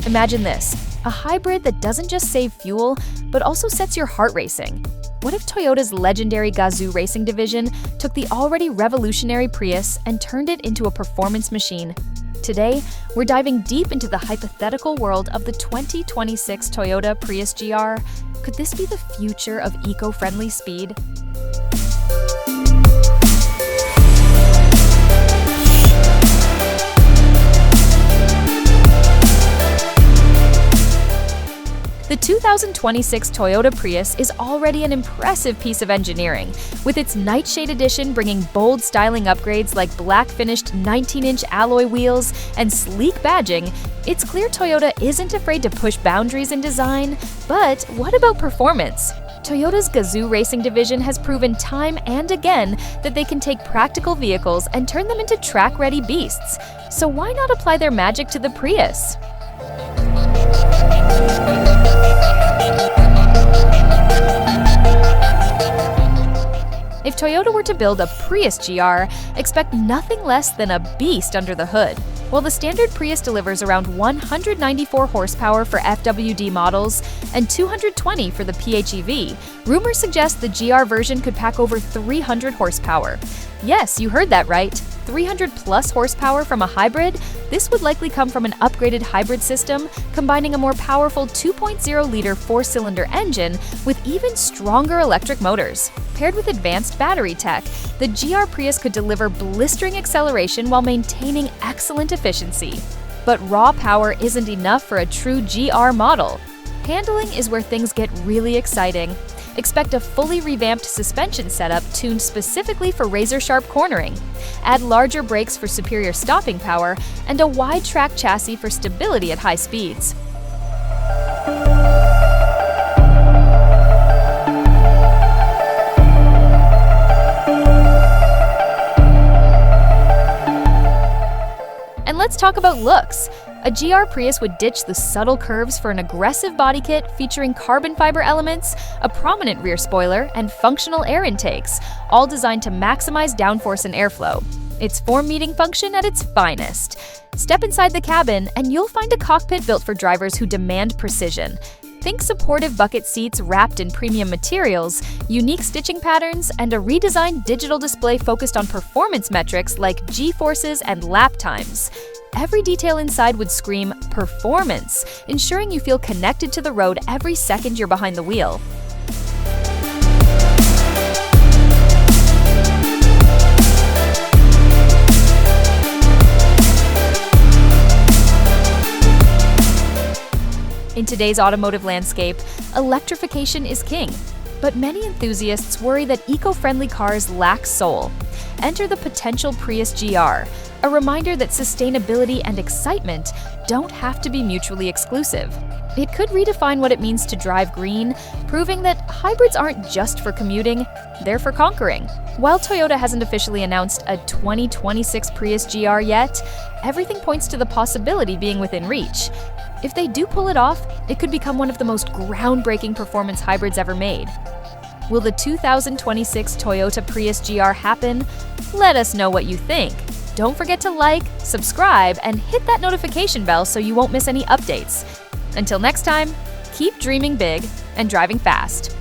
Imagine this, a hybrid that doesn't just save fuel, but also sets your heart racing. What if Toyota's legendary Gazoo racing division took the already revolutionary Prius and turned it into a performance machine? Today, we're diving deep into the hypothetical world of the 2026 Toyota Prius GR. Could this be the future of eco-friendly speed? The 2026 Toyota Prius is already an impressive piece of engineering, with its Nightshade Edition bringing bold styling upgrades like black-finished 19-inch alloy wheels and sleek badging. It's clear Toyota isn't afraid to push boundaries in design, but what about performance? Toyota's Gazoo racing division has proven time and again that they can take practical vehicles and turn them into track-ready beasts. So why not apply their magic to the Prius? If Toyota were to build a Prius GR, expect nothing less than a beast under the hood. While the standard Prius delivers around 194 horsepower for FWD models and 220 for the PHEV, rumors suggest the GR version could pack over 300 horsepower. Yes, you heard that right. 300 plus horsepower from a hybrid? This would likely come from an upgraded hybrid system, combining a more powerful 2.0-liter four-cylinder engine with even stronger electric motors. Paired with advanced battery tech, the GR Prius could deliver blistering acceleration while maintaining excellent efficiency. But raw power isn't enough for a true GR model. Handling is where things get really exciting. Expect a fully revamped suspension setup tuned specifically for razor-sharp cornering. Add larger brakes for superior stopping power and a wide track chassis for stability at high speeds. And let's talk about looks. A GR Prius would ditch the subtle curves for an aggressive body kit featuring carbon fiber elements, a prominent rear spoiler, and functional air intakes, all designed to maximize downforce and airflow. It's form-meeting function at its finest. Step inside the cabin, and you'll find a cockpit built for drivers who demand precision. Think supportive bucket seats wrapped in premium materials, unique stitching patterns, and a redesigned digital display focused on performance metrics like G-forces and lap times. Every detail inside would scream performance, ensuring you feel connected to the road every second you're behind the wheel. In today's automotive landscape, electrification is king. But many enthusiasts worry that eco-friendly cars lack soul. Enter the potential Prius GR, a reminder that sustainability and excitement don't have to be mutually exclusive. It could redefine what it means to drive green, proving that hybrids aren't just for commuting, they're for conquering. While Toyota hasn't officially announced a 2026 Prius GR yet, everything points to the possibility being within reach. If they do pull it off, it could become one of the most groundbreaking performance hybrids ever made. Will the 2026 Toyota Prius GR happen? Let us know what you think. Don't forget to like, subscribe, and hit that notification bell so you won't miss any updates. Until next time, keep dreaming big and driving fast.